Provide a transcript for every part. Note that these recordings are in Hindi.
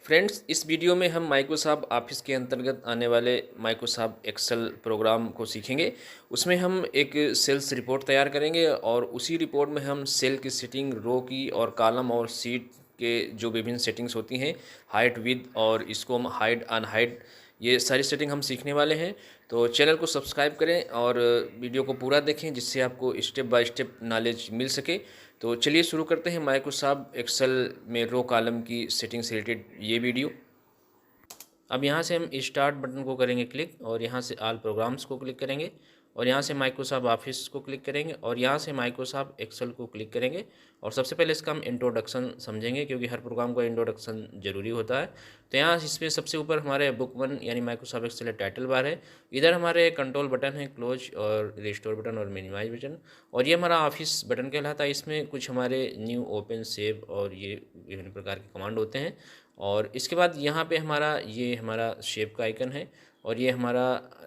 फ्रेंड्स, इस वीडियो में हम माइक्रोसॉफ्ट ऑफिस के अंतर्गत आने वाले माइक्रोसॉफ्ट एक्सेल प्रोग्राम को सीखेंगे। उसमें हम एक सेल्स रिपोर्ट तैयार करेंगे और उसी रिपोर्ट में हम सेल की सेटिंग, रो की और कॉलम और सीट के जो विभिन्न सेटिंग्स होती हैं, हाइट, विड्थ और इसको हम हाइड अनहाइड, ये सारी सेटिंग हम सीखने वाले हैं। तो चैनल को सब्सक्राइब करें और वीडियो को पूरा देखें जिससे आपको स्टेप बाय स्टेप नॉलेज मिल सके। तो चलिए शुरू करते हैं माइक्रोसॉफ्ट एक्सेल में रो कॉलम की सेटिंग से रिलेटेड ये वीडियो। अब यहाँ से हम स्टार्ट बटन को करेंगे क्लिक और यहाँ से ऑल प्रोग्राम्स को क्लिक करेंगे और यहाँ से माइक्रोसॉफ्ट ऑफिस को क्लिक करेंगे और यहाँ से माइक्रोसॉफ्ट एक्सेल को क्लिक करेंगे। और सबसे पहले इसका हम इंट्रोडक्शन समझेंगे क्योंकि हर प्रोग्राम का इंट्रोडक्शन जरूरी होता है। तो यहाँ इसमें सबसे ऊपर हमारे बुक वन यानी माइक्रोसॉफ्ट एक्सेल टाइटल बार है। इधर हमारे कंट्रोल बटन है, क्लोज और रिस्टोर बटन और मिनिमाइज बटन। और ये हमारा ऑफिस बटन कहलाता है। इसमें कुछ हमारे न्यू, ओपन, सेव और ये विभिन्न प्रकार के कमांड होते हैं। और इसके बाद यहाँ पे ये हमारा शेप का आइकन है और ये हमारा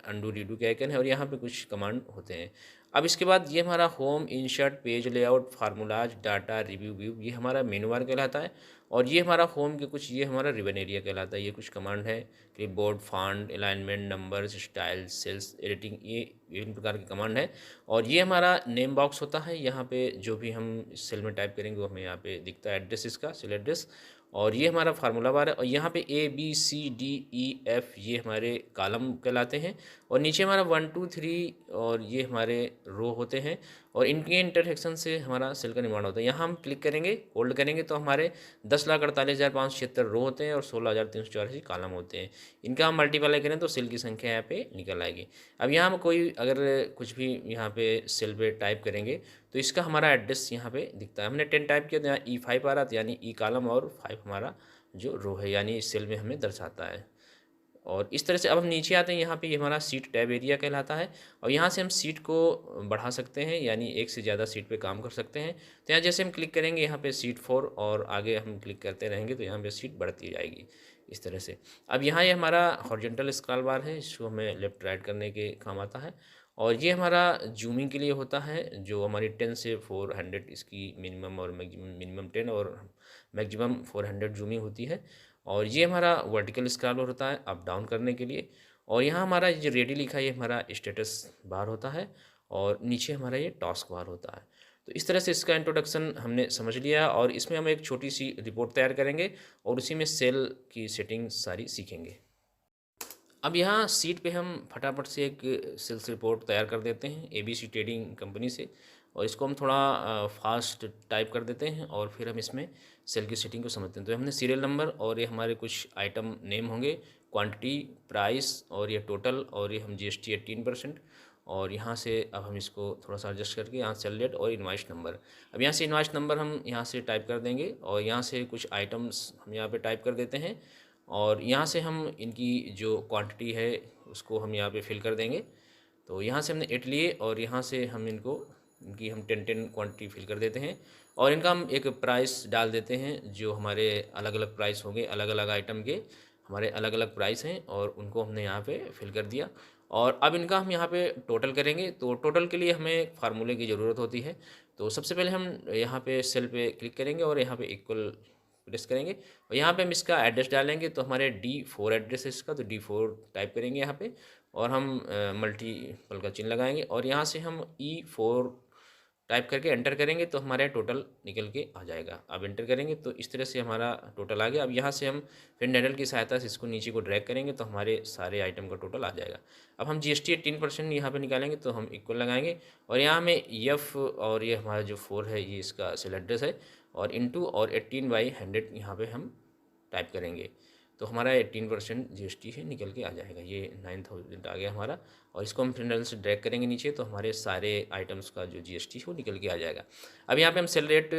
अंडू रीडू का आइकन है और यहाँ पे कुछ कमांड होते हैं। अब इसके बाद ये हमारा home, insert, page layout, formulas, data, review, view, ये हमारा मेनू बार कहलाता है। और ये हमारा होम के कुछ, ये हमारा रिबन एरिया कहलाता है। ये कुछ कमांड है, clipboard, font, alignment, numbers, style, cells, editing, ये विभिन्न प्रकार के कमांड है। और ये हमारा नेम बॉक्स होता है। यहाँ पे जो भी हम सेल में टाइप करेंगे वो हमें यहाँ पे दिखता है, एड्रेस इसका, सेल एड्रेस। और ये हमारा फार्मूला बार है और यहाँ पे ABCDEF ये हमारे कॉलम कहलाते हैं। और नीचे हमारा 1 2 3 और ये हमारे रो होते हैं और इनके इंटरसेक्शन से हमारा सेल का निर्माण होता है। यहाँ हम क्लिक करेंगे, होल्ड करेंगे तो हमारे 10,48,576 रो होते हैं और 16,384 कॉलम होते हैं। इनका हम मल्टीप्लाई करें तो सेल की संख्या यहाँ पे निकल आएगी। अब यहाँ हम कोई अगर कुछ भी यहाँ पे सेल पे टाइप करेंगे तो इसका हमारा एड्रेस यहाँ पे दिखता है। हमने 10 टाइप किया तो यहाँ E5 आ रहा था, यानी ई कॉलम और 5 हमारा जो रो है यानी इस सेल में हमें दर्शाता है। और इस तरह से अब हम नीचे आते हैं, यहाँ पे ये हमारा सीट टैब एरिया कहलाता है और यहाँ से हम सीट को बढ़ा सकते हैं यानी एक से ज़्यादा सीट पे काम कर सकते हैं। तो यहाँ जैसे हम क्लिक करेंगे यहाँ पे सीट 4 और आगे हम क्लिक करते रहेंगे तो यहाँ पे सीट बढ़ती जाएगी इस तरह से। अब यहाँ ये हमारा हॉरिजॉन्टल स्क्रॉल बार है, इसको हमें लेफ्ट राइट करने के काम आता है। और ये हमारा जूमिंग के लिए होता है, जो हमारी 10 से 400 इसकी मिनिमम और मिनिमम 10 और मैक्सिमम 400 जूमिंग होती है। और ये हमारा वर्टिकल स्क्रॉलर होता है अप डाउन करने के लिए। और यहाँ हमारा जो रेडी लिखा है ये हमारा स्टेटस बार होता है और नीचे हमारा ये टास्क बार होता है। तो इस तरह से इसका इंट्रोडक्शन हमने समझ लिया और इसमें हम एक छोटी सी रिपोर्ट तैयार करेंगे और उसी में सेल की सेटिंग सारी सीखेंगे। अब यहाँ सीट पे हम फटाफट से एक सेल्स रिपोर्ट तैयार कर देते हैं ABC ट्रेडिंग कंपनी से। और इसको हम थोड़ा फास्ट टाइप कर देते हैं और फिर हम इसमें सेल की सेटिंग को समझते हैं। तो हमने सीरियल नंबर और ये हमारे कुछ आइटम नेम होंगे, क्वांटिटी, प्राइस और ये टोटल और ये हम GST 18%। और यहाँ से अब हम इसको थोड़ा सा एडजस्ट करके यहाँ सेल डेट और इनवाइस नंबर, अब यहाँ से इनवाइस नंबर हम यहाँ से टाइप कर देंगे और यहाँ से कुछ आइटम्स हम यहाँ पे टाइप कर देते हैं। और यहाँ से हम इनकी जो क्वांटिटी है उसको हम यहाँ पे फिल कर देंगे। तो यहाँ से हमने 8 लिए और यहाँ से हम इनकी हम 10 क्वांटिटी फिल कर देते हैं। और इनका हम एक प्राइस डाल देते हैं, जो हमारे अलग अलग प्राइस होंगे, अलग अलग आइटम के हमारे अलग अलग प्राइस हैं और उनको हमने यहाँ पे फिल कर दिया। और अब इनका हम यहाँ पे टोटल करेंगे। तो टोटल के लिए हमें फार्मूले की ज़रूरत होती है। तो सबसे पहले हम यहाँ पे सेल पे क्लिक करेंगे और यहाँ पे इक्वल प्रेस करेंगे और यहाँ पे हम इसका एड्रेस डालेंगे। तो हमारे D4 एड्रेस है इसका, तो D4 टाइप करेंगे यहाँ पे और हम मल्टीपल का चिन्ह लगाएंगे और यहाँ से हम E4 टाइप करके एंटर करेंगे तो हमारे टोटल निकल के आ जाएगा। अब एंटर करेंगे तो इस तरह से हमारा टोटल आ गया। अब यहाँ से हम फिर नेडल की सहायता से इसको नीचे को ड्रैग करेंगे तो हमारे सारे आइटम का टोटल आ जाएगा। अब हम GST 18% यहाँ पे निकालेंगे तो हम इक्वल लगाएंगे और यहाँ में F और ये हमारा जो 4 है ये इसका सेल एड्रेस है और इनटू और 18/100 यहाँ पे हम टाइप करेंगे तो हमारा 18% GST है निकल के आ जाएगा। ये 9000 आ गया हमारा। और इसको हम फिर से ड्रैग करेंगे नीचे तो हमारे सारे आइटम्स का जो GST है वो निकल के आ जाएगा। अब यहाँ पे हम सेल रेट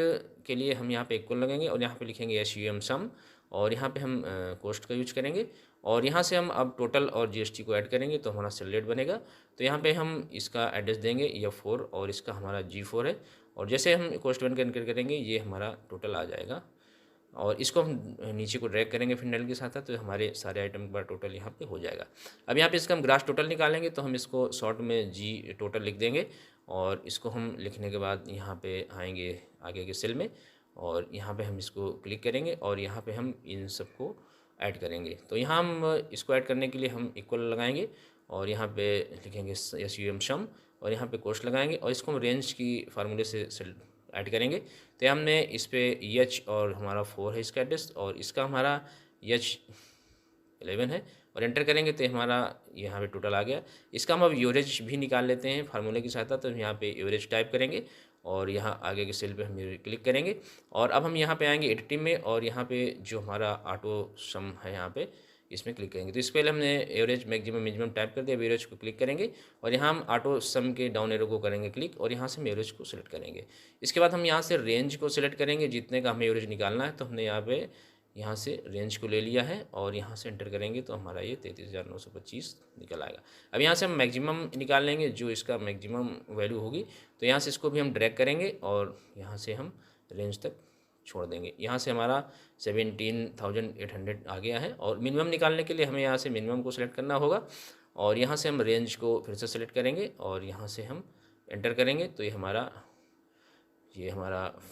के लिए हम यहाँ पे इक्वल लगेंगे और यहाँ पे लिखेंगे SUM सम और यहाँ पे हम कॉस्ट का यूज करेंगे और यहाँ से हम अब टोटल और GST को ऐड करेंगे तो हमारा सेल रेट बनेगा। तो यहाँ पे हम इसका एड्रेस देंगे F4 और इसका हमारा G4 है और जैसे हम कॉस्ट वन एंटर करेंगे ये हमारा टोटल आ जाएगा। और इसको हम नीचे को ड्रैग करेंगे फिर नेल के साथ तो हमारे सारे आइटम का टोटल यहाँ पे हो जाएगा। अब यहाँ पे इसका हम ग्रास टोटल निकालेंगे तो हम इसको शॉर्ट में G टोटल लिख देंगे और इसको हम लिखने के बाद यहाँ पे आएंगे आगे के सेल में और यहाँ पे हम इसको क्लिक करेंगे और यहाँ पे हम इन सबको ऐड करेंगे। तो यहाँ हम इसको ऐड करने के लिए हम इक्वल लगाएंगे और यहाँ पे लिखेंगे SUM सम और यहाँ पे कोष्ट लगाएंगे और इसको हम रेंज की फार्मूले से ऐड करेंगे। तो हमने इस पे एच और हमारा 4 है इसका एड्रेस और इसका हमारा H11 है और एंटर करेंगे तो हमारा यहाँ पे टोटल आ गया। इसका हम अब एवरेज भी निकाल लेते हैं फार्मूले की सहायता। तो यहाँ पे एवरेज टाइप करेंगे और यहाँ आगे के सेल पे हम क्लिक करेंगे और अब हम यहाँ पे आएंगे एडिटिव में और यहाँ पे जो हमारा ऑटो सम है यहाँ पे इसमें क्लिक करेंगे। तो इस पहले हमने एवरेज मैक्सिमम मिनिमम टाइप कर दिया। एवरेज को क्लिक करेंगे और यहाँ हम ऑटो सम के डाउन एरो को करेंगे क्लिक और यहाँ से हम एवरेज को सिलेक्ट करेंगे। इसके बाद हम यहाँ से रेंज को सिलेक्ट करेंगे, जितने का हमें एवरेज निकालना है। तो हमने यहाँ से रेंज को ले लिया है और यहाँ से एंटर करेंगे तो हमारा ये 33,925 निकल आएगा। अब यहाँ से हम मैक्सिमम निकाल लेंगे, जो इसका मैक्सिमम वैल्यू होगी। तो यहाँ से इसको भी हम ड्रैग करेंगे और यहाँ से हम रेंज तक छोड़ देंगे। यहाँ से हमारा 17,800 आ गया है और मिनिमम निकालने के लिए हमें यहाँ से मिनिमम को सिलेक्ट करना होगा और यहाँ से हम रेंज को फिर से सिलेक्ट करेंगे और यहाँ से हम एंटर करेंगे तो ये हमारा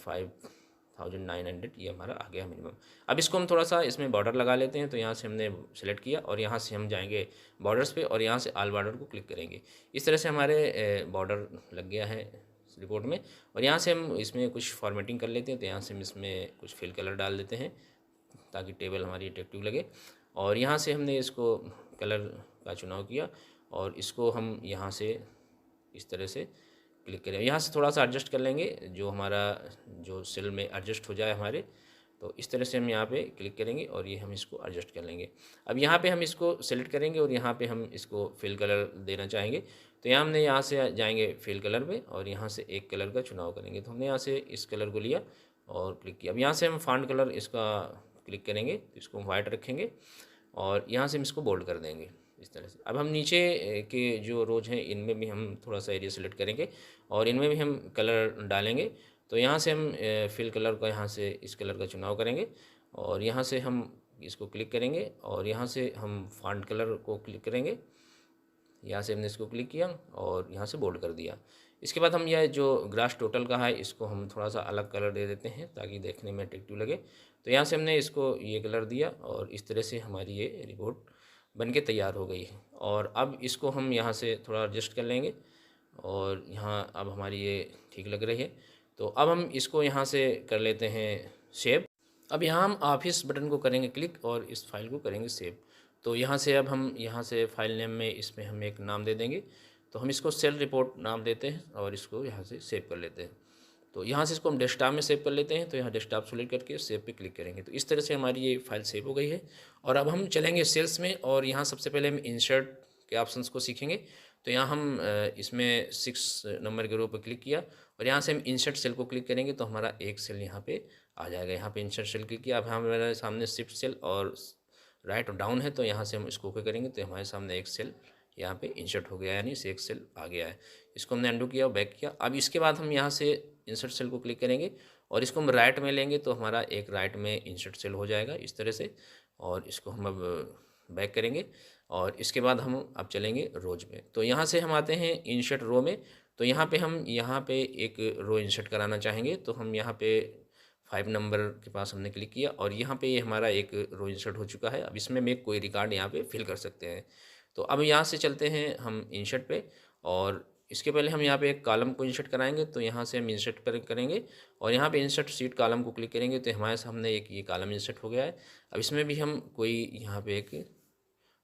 5,900 ये हमारा आ गया मिनिमम। अब इसको हम थोड़ा सा इसमें बॉर्डर लगा लेते हैं। तो यहाँ से हमने सेलेक्ट किया और यहाँ से हम जाएंगे बॉर्डर्स पे और यहाँ से ऑल बॉर्डर को क्लिक करेंगे। इस तरह से हमारे बॉर्डर लग गया है रिपोर्ट में और यहाँ से हम इसमें कुछ फॉर्मेटिंग कर लेते हैं। तो यहाँ से हम इसमें कुछ फिल कलर डाल देते हैं ताकि टेबल हमारी अट्रैक्टिव लगे और यहाँ से हमने इसको कलर का चुनाव किया और इसको हम यहाँ से इस तरह से क्लिक करें। यहाँ से थोड़ा सा एडजस्ट कर लेंगे, जो हमारा जो सेल में एडजस्ट हो जाए हमारे। तो इस तरह से हम यहाँ पे क्लिक करेंगे और ये हम इसको एडजस्ट कर लेंगे। अब यहाँ पे हम इसको सेलेक्ट करेंगे और यहाँ पे हम इसको फिल कलर देना चाहेंगे। तो यहाँ से जाएंगे फिल कलर में और यहाँ से एक कलर का चुनाव करेंगे। तो हमने यहाँ से इस कलर को लिया और क्लिक किया। अब यहाँ से हम फॉन्ट कलर इसका क्लिक करेंगे, तो इसको हम वाइट रखेंगे और यहाँ से हम इसको बोल्ड कर देंगे इस तरह से। अब हम नीचे के जो रोज हैं इनमें भी हम थोड़ा सा एरिया सेलेक्ट करेंगे और इनमें भी हम कलर डालेंगे। तो यहाँ से हम फिल कलर का यहाँ से इस कलर का चुनाव करेंगे और यहाँ से हम इसको क्लिक करेंगे और यहाँ से हम फॉन्ट कलर को क्लिक करेंगे। यहाँ से हमने इसको क्लिक किया और यहाँ से बोल्ड कर दिया। इसके बाद हम यह जो ग्रास टोटल का है इसको हम थोड़ा सा अलग कलर दे देते हैं ताकि देखने में अट्रैक्टिव लगे। तो यहाँ से हमने इसको ये कलर दिया और इस तरह से हमारी ये रिपोर्ट बनके तैयार हो गई है। और अब इसको हम यहाँ से थोड़ा एडजस्ट कर लेंगे और यहाँ अब हमारी ये ठीक लग रही है। तो अब हम इसको यहाँ से कर लेते हैं सेव। अब यहाँ हम ऑफिस बटन को करेंगे क्लिक और इस फाइल को करेंगे सेव। तो यहाँ से अब हम यहाँ से फाइल नेम में इसमें हम एक नाम दे देंगे। तो हम इसको सेल रिपोर्ट नाम देते हैं और इसको यहाँ से सेव कर लेते हैं। तो यहाँ से इसको हम डेस्कटॉप में सेव कर लेते हैं। तो यहाँ डेस्कटॉप सेलेक्ट करके सेव पे क्लिक करेंगे। तो इस तरह से हमारी ये फाइल सेव हो गई है। और अब हम चलेंगे सेल्स में और यहाँ सबसे पहले हम इंसर्ट के ऑप्शंस को सीखेंगे। तो यहाँ हम इसमें 6 नंबर के रो पर क्लिक किया और यहाँ से हम इंसर्ट सेल को क्लिक करेंगे तो हमारा एक सेल यहाँ पे आ जाएगा। यहाँ पे इंसर्ट सेल क्लिक किया। अब हमारे सामने शिफ्ट सेल और राइट और डाउन है, तो यहाँ से हम इसको ओके करेंगे तो हमारे सामने एक सेल यहाँ पे इंसर्ट हो गया, यानी इसे एक सेल आ गया है। इसको हमने अंडू किया और बैक किया। अब इसके बाद हम यहाँ से इंसर्ट सेल को क्लिक करेंगे और इसको हम राइट में लेंगे तो हमारा एक राइट में इंसर्ट सेल हो जाएगा इस तरह से। और इसको हम अब बैक करेंगे और इसके बाद हम अब चलेंगे रोज में। तो यहाँ से हम आते हैं इंसर्ट रो में। तो यहाँ पे हम यहाँ पे एक रो इंसर्ट कराना चाहेंगे। तो हम यहाँ पे 5 नंबर के पास हमने क्लिक किया और यहाँ पे ये हमारा एक रो इंसर्ट हो चुका है। अब इसमें हम कोई रिकॉर्ड यहाँ पे फिल कर सकते हैं। तो अब यहाँ से चलते हैं हम इंसर्ट पे और इसके पहले हम यहाँ पे एक कॉलम को इंसर्ट कराएंगे। तो यहाँ से हम इंसर्ट पर करेंगे और यहाँ पे इंसर्ट सीट कॉलम को क्लिक करेंगे तो हमारे सामने एक ये कॉलम इंसर्ट हो गया है। अब इसमें भी हम कोई यहाँ पे एक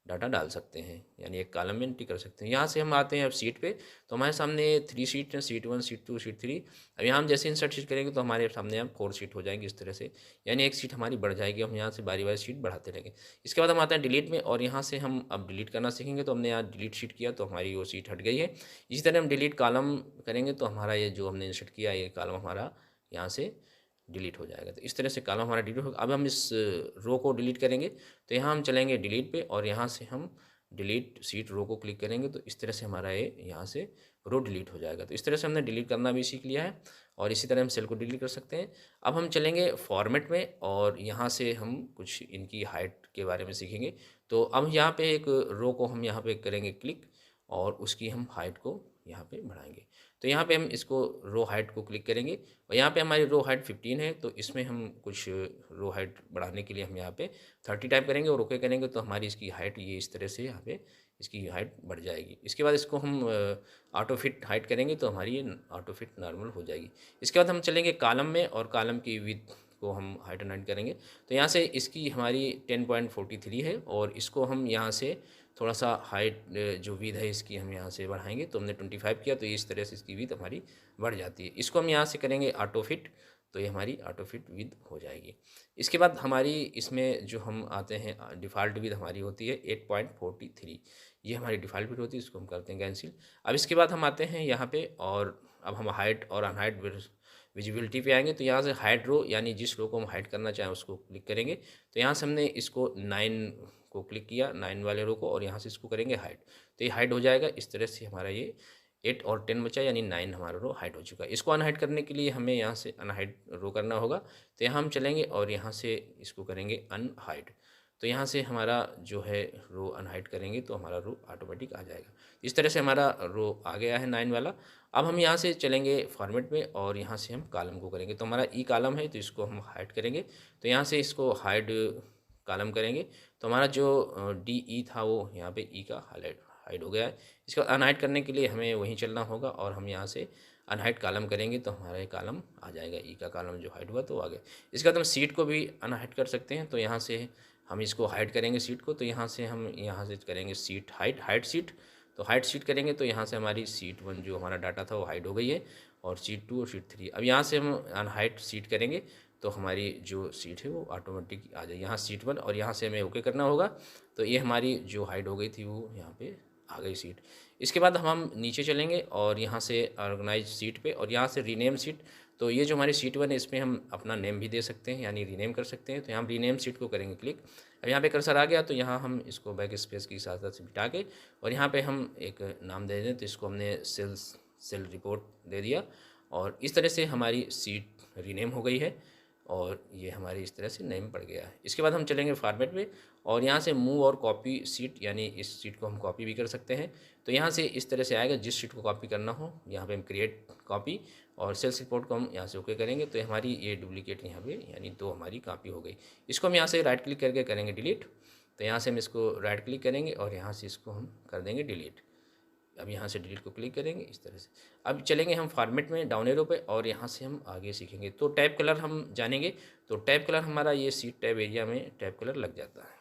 डाटा डाल सकते हैं, यानी एक कॉलम में एंट्री कर सकते हैं। यहाँ से हम आते हैं अब सीट पे। तो हमारे सामने 3 सीट हैं, सीट 1, सीट 2, सीट 3। अब यहाँ हम जैसे इंसर्ट सीट करेंगे तो हमारे सामने यहाँ 4 सीट हो जाएंगी इस तरह से, यानी एक सीट हमारी बढ़ जाएगी। हम यहाँ से बारी बारी सीट बढ़ाते रहेंगे। इसके बाद हम आते हैं डिलीट में और यहाँ से हम अब डिलीट करना सीखेंगे। तो हमने यहाँ डिलीट सीट किया तो हमारी वो सीट हट गई है। इसी तरह हम डिलीट कॉलम करेंगे तो हमारा ये जो हमने इंसर्ट किया ये कॉलम हमारा यहाँ से डिलीट हो जाएगा। तो इस तरह से कॉलम हमारा डिलीट होगा। अब हम इस रो को डिलीट करेंगे। तो यहाँ हम चलेंगे डिलीट पे और यहाँ से हम डिलीट सीट रो को क्लिक करेंगे तो इस तरह से हमारा ये यहाँ से रो डिलीट हो जाएगा। तो इस तरह से हमने डिलीट करना भी सीख लिया है और इसी तरह हम सेल को डिलीट कर सकते हैं। अब हम चलेंगे फॉर्मेट में और यहाँ से हम कुछ इनकी हाइट के बारे में सीखेंगे। तो अब यहाँ पे एक रो को हम यहाँ पे करेंगे क्लिक और उसकी हम हाइट को यहाँ पे बढ़ाएंगे। तो यहाँ पे हम इसको रो हाइट को क्लिक करेंगे और यहाँ पे हमारी रो हाइट 15 है, तो इसमें हम कुछ रो हाइट बढ़ाने के लिए हम यहाँ पे 30 टाइप करेंगे और ओके करेंगे, तो हमारी इसकी हाइट ये इस तरह से यहाँ पे इसकी हाइट बढ़ जाएगी। इसके बाद इसको हम ऑटो फिट हाइट करेंगे तो हमारी ये ऑटो फिट नॉर्मल हो जाएगी। इसके बाद हम चलेंगे कॉलम में और कॉलम की विड्थ को हम हाइट एंड हाइट करेंगे। तो यहाँ से इसकी हमारी 10.43 है और इसको हम यहाँ से थोड़ा सा हाइट जो विड्थ है इसकी हम यहाँ से बढ़ाएंगे, तो हमने 25 किया तो इस तरह से इसकी विड्थ हमारी बढ़ जाती है। इसको हम यहाँ से करेंगे ऑटो फिट, तो ये हमारी ऑटो फिट विड्थ हो जाएगी। इसके बाद हमारी इसमें जो हम आते हैं डिफ़ॉल्ट विड्थ हमारी होती है 8.43, ये हमारी डिफ़ॉल्ट विड्थ होती है, इसको हम करते हैं कैंसिल। अब इसके बाद हम आते हैं यहाँ पे और अब हम हाइट और अनहाइट विजिबिलिटी पे आएंगे, तो यहाँ से हाइट रो यानी जिस रो को हम हाइड करना चाहें उसको क्लिक करेंगे। तो यहाँ से हमने इसको 9 को क्लिक किया, 9 वाले रो को, और यहाँ से इसको करेंगे हाइड, तो ये हाइड हो जाएगा। इस तरह से हमारा ये 8 और 10 बचा यानी 9 हमारा रो हाइड हो चुका है। इसको अनहाइड करने के लिए हमें यहाँ से अनहाइड रो करना होगा, तो यहाँ हम चलेंगे और यहाँ से इसको करेंगे अनहाइड, तो यहाँ से हमारा जो है रो अनहाइड करेंगे तो हमारा रो ऑटोमेटिक आ जाएगा। इस तरह से हमारा रो आ गया है 9 वाला। अब हम यहाँ से चलेंगे फॉर्मेट में और यहाँ से हम कॉलम को करेंगे, तो हमारा ई कॉलम है तो इसको हम हाइड करेंगे, तो यहाँ से इसको हाइड कॉलम करेंगे, तो हमारा जो डी ई था वो यहाँ पे ई का हाइड हो गया है। इसको अनहाइड करने के लिए हमें वहीं चलना होगा और हम यहाँ से अनहाइड कॉलम करेंगे तो हमारा ये कॉलम आ जाएगा, ई का कॉलम जो हाइड हुआ तो आ गया। इसके बाद हम सीट को भी अनहाइड कर सकते हैं, तो यहाँ से हम इसको हाइड करेंगे सीट को, तो यहाँ से हम यहाँ से करेंगे सीट हाइड सीट, तो हाइड सीट करेंगे तो यहाँ से हमारी सीट 1 जो हमारा डाटा था वो हाइड हो गई है और सीट 2 और सीट 3। अब यहाँ से हम अनहाइड सीट करेंगे तो हमारी जो सीट है वो ऑटोमेटिक आ जाएगी, यहाँ सीट 1, और यहाँ से हमें ओके करना होगा, तो ये हमारी जो हाइड हो गई थी वो यहाँ पे आ गई सीट। इसके बाद हम नीचे चलेंगे और यहाँ से ऑर्गेनाइज सीट पे और यहाँ से रीनेम सीट, तो ये जो हमारी सीट 1 है इसमें हम अपना नेम भी दे सकते हैं यानी रीनेम कर सकते हैं, तो यहाँ रीनेम सीट को करेंगे क्लिक। अब यहाँ पे कर्सर आ गया तो यहाँ हम इसको बैक स्पेस की साथ से बिठा के और यहाँ पे हम एक नाम दे दें, तो इसको हमने सेल रिपोर्ट दे दिया और इस तरह से हमारी सीट रीनेम हो गई है और ये हमारी इस तरह से नेम पड़ गया है। इसके बाद हम चलेंगे फॉर्मेट पे और यहाँ से मूव और कॉपी सीट यानी इस सीट को हम कॉपी भी कर सकते हैं, तो यहाँ से इस तरह से आएगा जिस सीट को कॉपी करना हो यहाँ पे हम क्रिएट कॉपी और सेल्स रिपोर्ट को हम यहाँ से ओके करेंगे, तो हमारी ये डुप्लीकेट यहाँ पे यानी 2 हमारी कॉपी हो गई। इसको हम यहाँ से राइट क्लिक करके करेंगे डिलीट, तो यहाँ से हम इसको राइट क्लिक करेंगे और यहाँ से इसको हम कर देंगे डिलीट। अब यहाँ से डिलीट को क्लिक करेंगे इस तरह से। अब चलेंगे हम फॉर्मेट में डाउन एरो पे और यहाँ से हम आगे सीखेंगे, तो टैब कलर हम जानेंगे, तो टैब कलर हमारा ये सीट टैब एरिया में टैब कलर लग जाता है।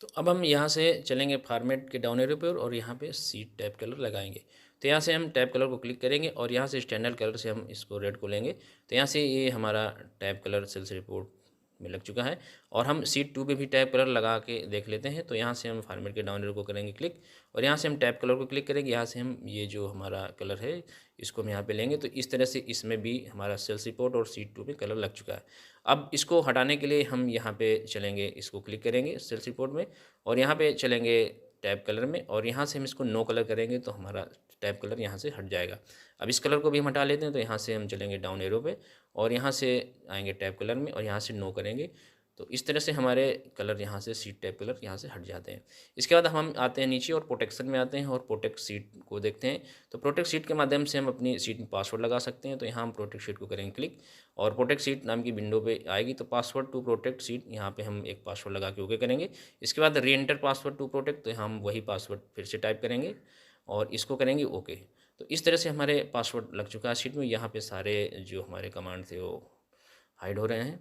तो अब हम यहाँ से चलेंगे फॉर्मेट के डाउन एरो पे और यहाँ पे सीट टैब कलर लगाएंगे, तो यहाँ से हम टैब कलर को क्लिक करेंगे और यहाँ से स्टैंडर्ड कलर से हम इसको रेड को लेंगे, तो यहाँ से ये हमारा टैब कलर सेल्स रिपोर्ट में लग चुका है। और हम सीट 2 पे भी टैब कलर लगा के देख लेते हैं, तो यहाँ से हम फॉर्मेट के डाउन एरो को करेंगे क्लिक और यहाँ से हम टैब कलर को क्लिक करेंगे, यहाँ से हम ये जो हमारा कलर है इसको हम यहाँ पे लेंगे, तो इस तरह से इसमें भी हमारा सेल्स रिपोर्ट और सीट 2 पे कलर लग चुका है। अब इसको हटाने के लिए हम यहाँ पे चलेंगे, इसको क्लिक करेंगे सेल्स रिपोर्ट में और यहाँ पे चलेंगे टैब कलर में और यहाँ से हम इसको नो कलर करेंगे तो हमारा टैब कलर यहाँ से हट जाएगा। अब इस कलर को भी हम हटा लेते हैं, तो यहाँ से हम चलेंगे डाउन एरो पे और यहाँ से आएंगे टैब कलर में और यहाँ से नो करेंगे, तो इस तरह से हमारे कलर यहाँ से सीट टैब कलर यहाँ से हट जाते हैं। इसके बाद हम आते हैं नीचे और प्रोटेक्शन में आते हैं और प्रोटेक्ट सीट को देखते हैं, तो प्रोटेक्ट सीट के माध्यम से हम अपनी सीट में पासवर्ड लगा सकते हैं, तो यहाँ हम प्रोटेक्ट सीट को करेंगे क्लिक और प्रोटेक्ट सीट नाम की विंडो पे आएगी, तो पासवर्ड टू प्रोटेक्ट सीट यहाँ पे हम एक पासवर्ड लगा के ओके करेंगे। इसके बाद री एंटर पासवर्ड टू प्रोटेक्ट, तो हम वही पासवर्ड फिर से टाइप करेंगे और इसको करेंगे ओके। तो इस तरह से हमारे पासवर्ड लग चुका है सीट में, यहाँ पे सारे जो हमारे कमांड थे वो हाइड हो रहे हैं।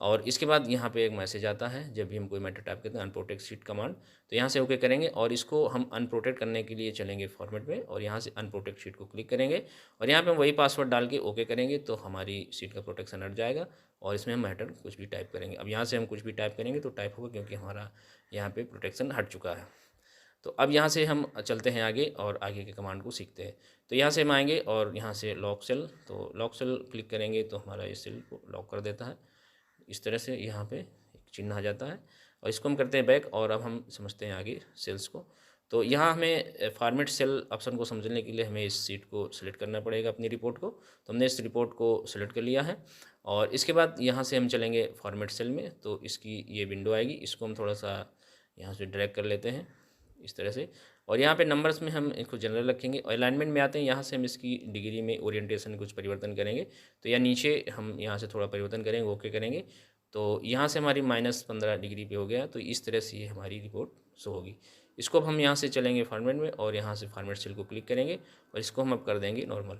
और इसके बाद यहाँ पे एक मैसेज आता है जब भी हम कोई मैटर टाइप करते हैं अनप्रोटेक्ट सीट कमांड, तो यहाँ से ओके करेंगे और इसको हम अनप्रोटेक्ट करने के लिए चलेंगे फॉर्मेट में और यहाँ से अनप्रोटेक्ट सीट को क्लिक करेंगे और यहाँ पे हम वही पासवर्ड डाल के ओके करेंगे, तो हमारी सीट का प्रोटेक्शन हट जाएगा और इसमें हम मैटर कुछ भी टाइप करेंगे। अब यहाँ से हम कुछ भी टाइप करेंगे तो टाइप होगा क्योंकि हमारा यहाँ पर प्रोटेक्शन हट चुका है। तो अब यहाँ से हम चलते हैं आगे और आगे के कमांड को सीखते हैं। तो यहाँ से हम आएंगे और यहाँ से लॉक सेल, तो लॉक सेल क्लिक करेंगे तो हमारा इस सेल को लॉक कर देता है, इस तरह से यहाँ पे एक चिन्ह आ जाता है और इसको हम करते हैं बैक और अब हम समझते हैं आगे सेल्स को। तो यहाँ हमें फॉर्मेट सेल ऑप्शन को समझने के लिए हमें इस सीट को सिलेक्ट करना पड़ेगा अपनी रिपोर्ट को, तो हमने इस रिपोर्ट को सिलेक्ट कर लिया है और इसके बाद यहाँ से हम चलेंगे फॉर्मेट सेल में, तो इसकी ये विंडो आएगी, इसको हम थोड़ा सा यहाँ से ड्रैग कर लेते हैं इस तरह से। और यहाँ पे नंबर्स में हम इसको जनरल रखेंगे और अलाइनमेंट में आते हैं, यहाँ से हम इसकी डिग्री में ओरिएंटेशन कुछ परिवर्तन करेंगे। तो या नीचे हम यहाँ से थोड़ा परिवर्तन करेंगे, ओके करेंगे, तो यहाँ से हमारी -15 डिग्री पे हो गया। तो इस तरह से ये हमारी रिपोर्ट शो होगी। इसको अब हम यहाँ से चलेंगे फॉर्मेट में और यहाँ से फॉर्मेट सेल को क्लिक करेंगे और इसको हम अब कर देंगे नॉर्मल।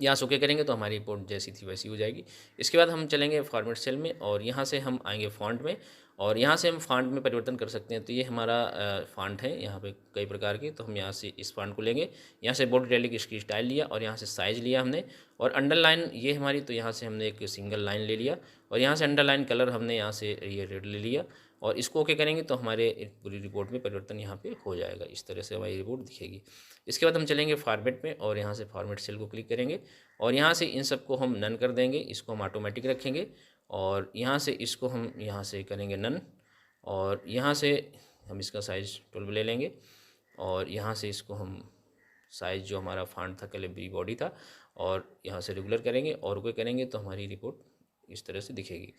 यहाँ से ओके करेंगे तो हमारी रिपोर्ट जैसी थी वैसी हो जाएगी। इसके बाद हम चलेंगे फॉर्मेट सेल में और यहाँ से हम आएंगे फ़ॉन्ट में और यहाँ से हम फ़ॉन्ट में परिवर्तन कर सकते हैं। तो ये हमारा फ़ॉन्ट है, यहाँ पे कई प्रकार के। तो हम यहाँ से इस फ़ॉन्ट को लेंगे, यहाँ से बोल्ड इटैलिक इसकी स्टाइल लिया और यहाँ से साइज़ लिया हमने। और अंडरलाइन ये हमारी, तो यहाँ से हमने एक सिंगल लाइन ले लिया और यहाँ से अंडरलाइन कलर हमने यहाँ से ये रेड ले लिया और इसको ओके करेंगे तो हमारे पूरी रिपोर्ट में परिवर्तन यहाँ पे हो जाएगा। इस तरह से हमारी रिपोर्ट दिखेगी। इसके बाद हम चलेंगे फॉर्मेट में और यहाँ से फॉर्मेट सेल को क्लिक करेंगे और यहाँ से इन सब को हम नन कर देंगे, इसको हम ऑटोमेटिक रखेंगे और यहाँ से इसको हम यहाँ से करेंगे नन और यहाँ से हम इसका साइज़ 12 ले लेंगे और यहाँ से इसको हम साइज़ जो हमारा फॉन्ट था, कैलिबरी बॉडी था, और यहाँ से रेगुलर करेंगे और ओके करेंगे तो हमारी रिपोर्ट इस तरह से दिखेगी,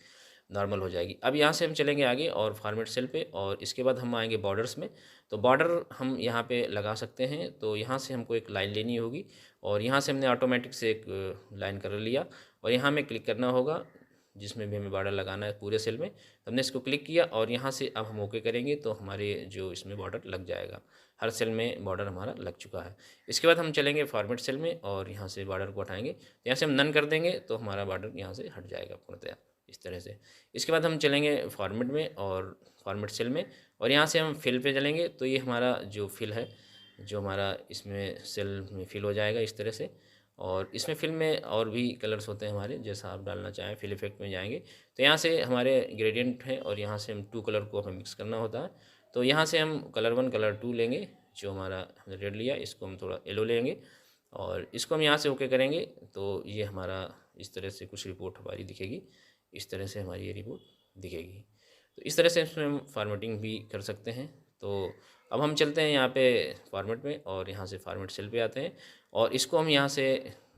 नॉर्मल हो जाएगी। अब यहाँ से हम चलेंगे आगे और फॉर्मेट सेल पे और इसके बाद हम आएंगे बॉर्डर्स में। तो बॉर्डर हम यहाँ पे लगा सकते हैं। तो यहाँ से हमको एक लाइन लेनी होगी और यहाँ से हमने ऑटोमेटिक से एक लाइन कर लिया और यहाँ में क्लिक करना होगा जिसमें भी हमें बॉर्डर लगाना है पूरे सेल में। तो हमने इसको क्लिक किया और यहाँ से अब हम ओके करेंगे तो हमारे जो इसमें बॉर्डर लग जाएगा। हर सेल में बॉर्डर हमारा लग चुका है। इसके बाद हम चलेंगे फॉर्मेट सेल में और यहाँ से बॉर्डर को हटाएंगे। यहाँ से हम नन कर देंगे तो हमारा बॉर्डर यहाँ से हट जाएगा पूर्णतया, इस तरह से। इसके बाद हम चलेंगे फॉर्मेट में और फॉर्मेट सेल में और यहाँ से हम फिल पे चलेंगे। तो ये हमारा जो फिल है, जो हमारा इसमें सेल में फिल हो जाएगा इस तरह से। और इसमें फिल में और भी कलर्स होते हैं हमारे, जैसा आप डालना चाहें। फिल इफेक्ट में जाएंगे तो यहाँ से हमारे ग्रेडियंट है और यहाँ से हम 2 कलर को हमें मिक्स करना होता है। तो यहाँ से हम कलर 1 कलर 2 लेंगे, जो हमारा हमने रेड लिया इसको हम थोड़ा येलो लेंगे और इसको हम यहाँ से ओके करेंगे तो ये हमारा इस तरह से कुछ रिपोर्ट हमारी दिखेगी। इस तरह से हमारी ये रिपोर्ट दिखेगी। तो इस तरह से इसमें हम फॉर्मेटिंग भी कर सकते हैं। तो अब हम चलते हैं यहाँ पे फॉर्मेट में और यहाँ से फॉर्मेट सेल पे आते हैं और इसको हम यहाँ से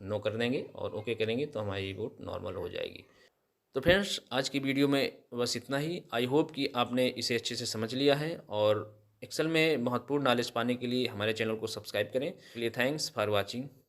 नो कर देंगे और ओके करेंगे तो हमारी रिपोर्ट नॉर्मल हो जाएगी। तो फ्रेंड्स, आज की वीडियो में बस इतना ही। आई होप कि आपने इसे अच्छे से समझ लिया है और एक्सेल में महत्वपूर्ण नॉलेज पाने के लिए हमारे चैनल को सब्सक्राइब करें। इसके लिए थैंक्स फॉर वॉचिंग।